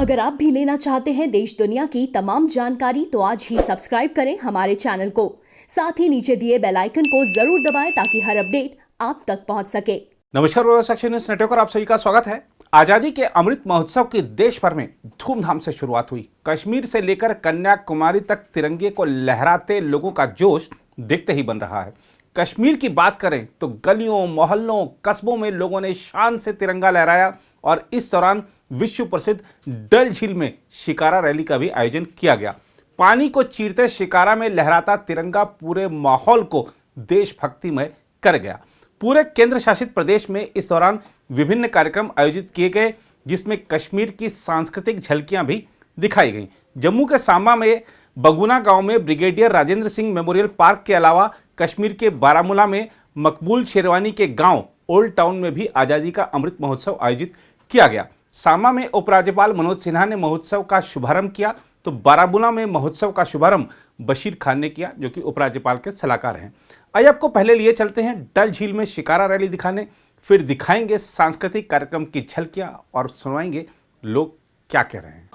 अगर आप भी लेना चाहते हैं देश दुनिया की तमाम जानकारी तो आज ही सब्सक्राइब करें हमारे चैनल को। साथ ही नीचे दिए बेल आइकन को जरूर दबाएं ताकि हर अपडेट आप तक पहुंच सके। नमस्कार, सेक्शन न्यूज नेटवर्क पर आप सभी का स्वागत है। आजादी के अमृत महोत्सव की देश भर में धूमधाम से शुरुआत हुई। कश्मीर से लेकर कन्याकुमारी तक तिरंगे को लहराते लोगों का जोश देखते ही बन रहा है। कश्मीर की बात करें तो गलियों, मोहल्लों, कस्बों में लोगों ने शान से तिरंगा लहराया और इस दौरान विश्व प्रसिद्ध डल झील में शिकारा रैली का भी आयोजन किया गया। पानी को चीरते शिकारा में लहराता तिरंगा पूरे माहौल को देशभक्तिमय कर गया। पूरे केंद्र शासित प्रदेश में इस दौरान विभिन्न कार्यक्रम आयोजित किए गए, जिसमें कश्मीर की सांस्कृतिक झलकियां भी दिखाई गईं। जम्मू के सांबा में बगुना गांव में brigadier Rajendra Singh memorial park के अलावा कश्मीर के बारामूला में मकबूल शेरवानी के गांव ओल्ड टाउन में भी आज़ादी का अमृत महोत्सव आयोजित किया गया। सांबा में उपराज्यपाल मनोज सिन्हा ने महोत्सव का शुभारंभ किया तो बारामूला में महोत्सव का शुभारंभ बशीर खान ने किया, जो कि उपराज्यपाल के सलाहकार हैं। आइए आपको पहले लिए चलते हैं डल झील में शिकारा रैली दिखाने, फिर दिखाएंगे सांस्कृतिक कार्यक्रम की झलकियां और सुनवाएंगे लोग क्या कह रहे हैं।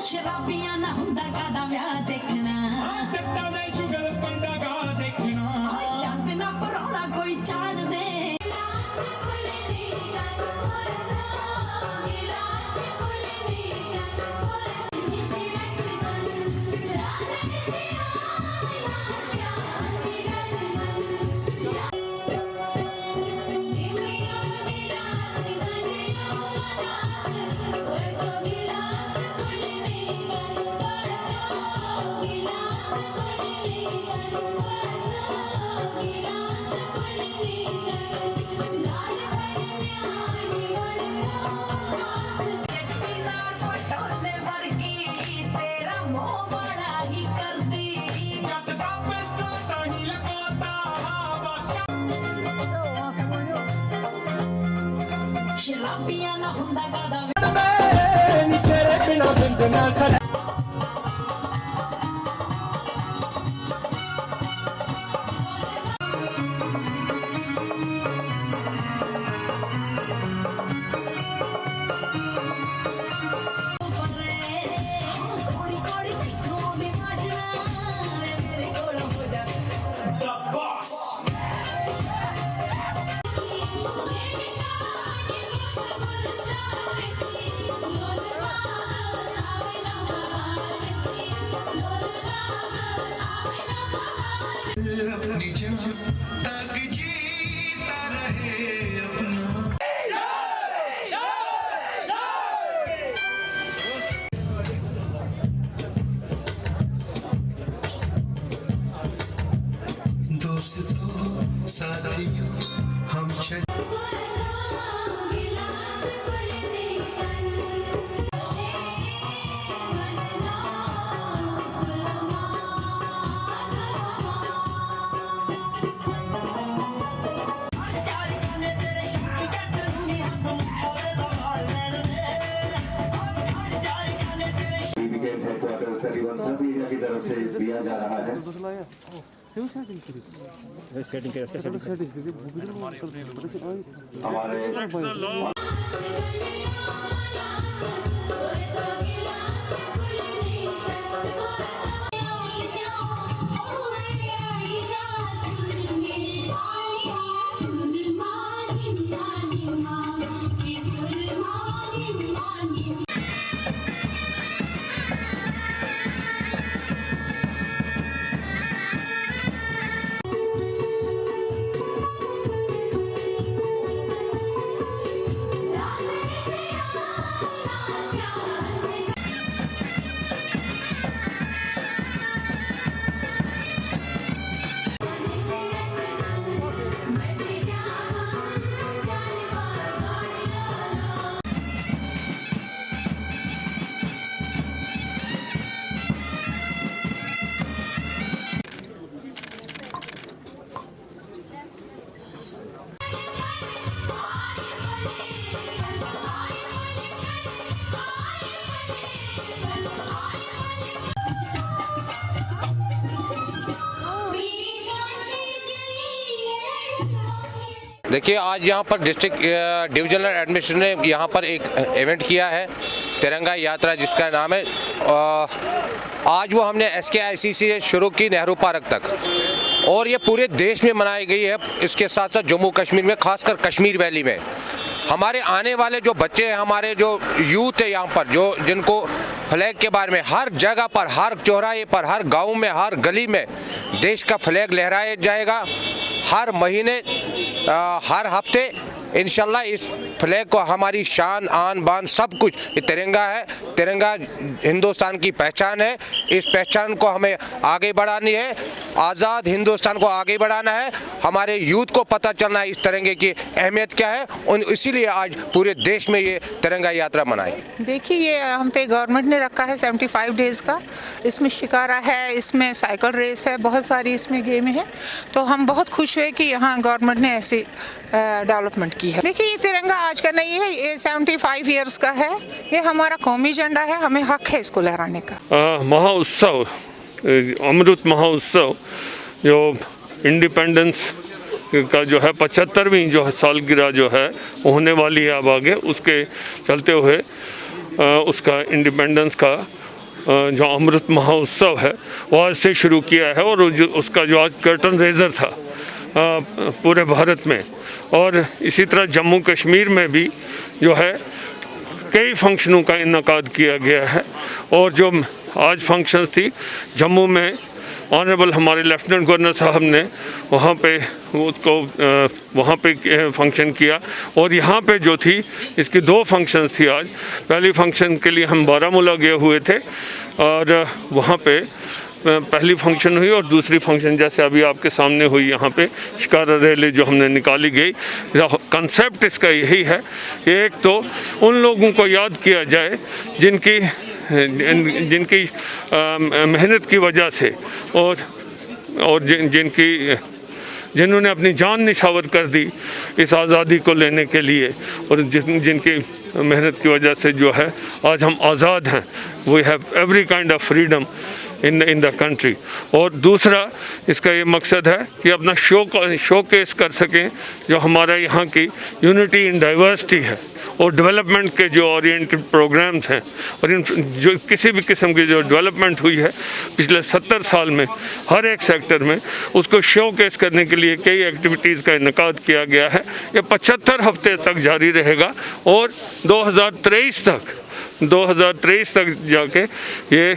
शराबियां ना हुंदा गादा व्याह देखना, जट्टा ने शुगर पंडा गा देखना, चांद ना परोला कोई चाड़ दे। शराबियां ना हुंदा गादा नी तेरे बिना बिंदना सा। करीबन सब एरिया की तरफ से दिया जा रहा है। हमारे देखिए, आज यहाँ पर डिस्ट्रिक्ट डिविजनल एडमिनिस्ट्रेशन ने यहाँ पर एक इवेंट किया है, तिरंगा यात्रा जिसका नाम है। आज वो हमने SKIC से शुरू की नेहरू पार्क तक, और ये पूरे देश में मनाई गई है। इसके साथ साथ जम्मू कश्मीर में, खासकर कश्मीर वैली में हमारे आने वाले जो बच्चे हैं, हमारे जो यूथ है यहाँ पर, जो जिनको फ्लैग के बारे में हर जगह पर, हर चौराहे पर, हर गांव में, हर गली में देश का फ्लैग लहराया जाएगा। हर महीने, हर हफ्ते इंशाल्लाह इस फ्लैग को, हमारी शान, आन बान सब कुछ, ये तिरंगा है। तिरंगा हिंदुस्तान की पहचान है। इस पहचान को हमें आगे बढ़ानी है, आज़ाद हिंदुस्तान को आगे बढ़ाना है। हमारे यूथ को पता चलना है इस तिरंगे की अहमियत क्या है, और इसीलिए आज पूरे देश में ये तिरंगा यात्रा मनाई। देखिए, ये हम पे गवर्नमेंट ने रखा है 75 डेज़ का। इसमें शिकारा है, इसमें साइकिल रेस है, बहुत सारी इसमें गेम है। तो हम बहुत खुश हुए कि यहाँ गवर्नमेंट ने ऐसी डेवलपमेंट की है। देखिए, ये तिरंगा आज का नहीं है, ये 75 ईयर्स का है। ये हमारा कौमी झंडा है, हमें हक है इसको लहराने का। महाउत्सव, अमृत महोत्सव जो इंडिपेंडेंस का जो है 75वीं जो है सालगिरह जो है होने वाली है अब आगे, उसके चलते हुए उसका इंडिपेंडेंस का जो अमृत महोत्सव है वो आज से शुरू किया है। और उसका जो आज कर्टन रेजर था पूरे भारत में, और इसी तरह जम्मू कश्मीर में भी जो है कई फंक्शनों का इनकाद किया गया है। और जो आज फंक्शंस थी जम्मू में, ऑनरेबल हमारे लेफ्टिनेंट गवर्नर साहब ने वहाँ पे उसको वहाँ पे फंक्शन किया। और यहाँ पे जो थी, इसकी 2 फंक्शंस थी आज। पहली फंक्शन के लिए हम बारामूला गए हुए थे, और वहाँ पे पहली फंक्शन हुई, और दूसरी फंक्शन जैसे अभी आपके सामने हुई, यहाँ पे शिकारा रैली जो हमने निकाली गई। कंसेप्ट इसका यही है, एक तो उन लोगों को याद किया जाए जिनकी मेहनत की वजह से, और जिन्होंने अपनी जान निछावर कर दी इस आज़ादी को लेने के लिए, और जिनकी मेहनत की वजह से जो है आज हम आज़ाद हैं। We have every kind of freedom in the country. और दूसरा इसका ये मकसद है कि अपना शोकेस कर सकें जो हमारा यहाँ की यूनिटी इन डाइवर्सिटी है, और डेवलपमेंट के जो ओरिएंटेड प्रोग्राम्स हैं, और इन जो किसी भी किस्म की जो डेवलपमेंट हुई है पिछले 70 साल में हर एक सेक्टर में, उसको शोकेस करने के लिए कई एक्टिविटीज़ का इनकाद किया गया है। ये 75 हफ्ते तक जारी रहेगा, और 2023 तक जाके ये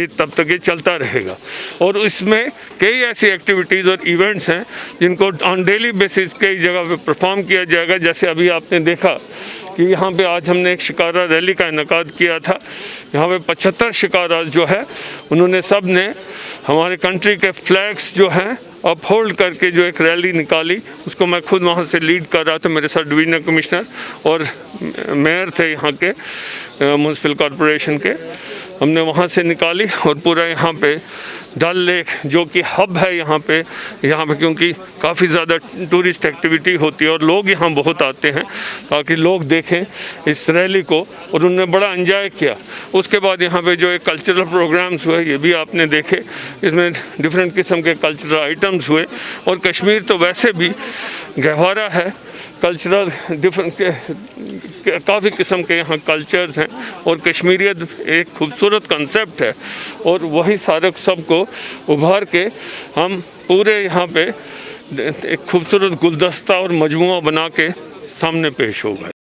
तब तक ये चलता रहेगा। और इसमें कई ऐसी एक्टिविटीज़ और इवेंट्स हैं जिनको ऑन डेली बेसिस कई जगह पे परफॉर्म किया जाएगा। जैसे अभी आपने देखा कि यहाँ पे आज हमने एक शिकारा रैली का इनकाद किया था। यहाँ पे 75 शिकारा जो है, उन्होंने सब ने हमारे कंट्री के फ्लैग्स जो हैं अपहोल्ड करके जो एक रैली निकाली, उसको मैं खुद वहाँ से लीड कर रहा था। मेरे साथ डिवीजनल कमिश्नर और मेयर थे यहाँ के म्यूनसिपल कॉरपोरेशन के। हमने वहाँ से निकाली और पूरा यहाँ पे डल लेक जो कि हब है यहाँ पे क्योंकि काफ़ी ज़्यादा टूरिस्ट एक्टिविटी होती है और लोग यहाँ बहुत आते हैं ताकि लोग देखें इस रैली को, और उन्होंने बड़ा एंजॉय किया। उसके बाद यहाँ पे जो एक कल्चरल प्रोग्राम्स हुए ये भी आपने देखे, इसमें डिफरेंट किस्म के कल्चरल आइटम्स हुए। और कश्मीर तो वैसे भी गहवारा है, कल्चरल डिफरेंट काफ़ी किस्म के यहाँ कल्चर्स हैं और कश्मीरियत एक खूबसूरत कंसेप्ट है, और वही सारे सबको उभार के हम पूरे यहाँ पे एक खूबसूरत गुलदस्ता और मजमुआ बना के सामने पेश हो गए।